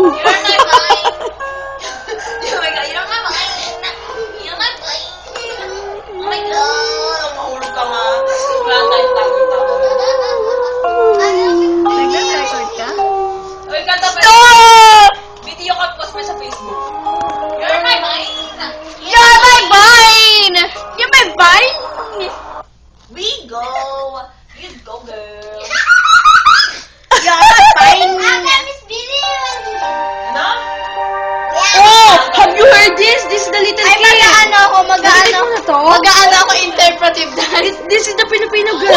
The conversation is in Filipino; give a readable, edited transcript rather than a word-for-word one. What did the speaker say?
Oh my God, you're my mine. You're my mine. Oh my God, mahulog ka nga. Wala tayong tawag-tawag. Nag-record ka? Uy, kanta pa. Stop! Video ka post mo sa Facebook. You're my mine. You're my vine! You're my vine? We go. You go, girl. You're my vine! Ano? Oh! Have you heard this? This is the little Ay, kid. mag-aano ako, Narinig mo na to? Mag-aano ako interpretive dance. This is the Filipino girl.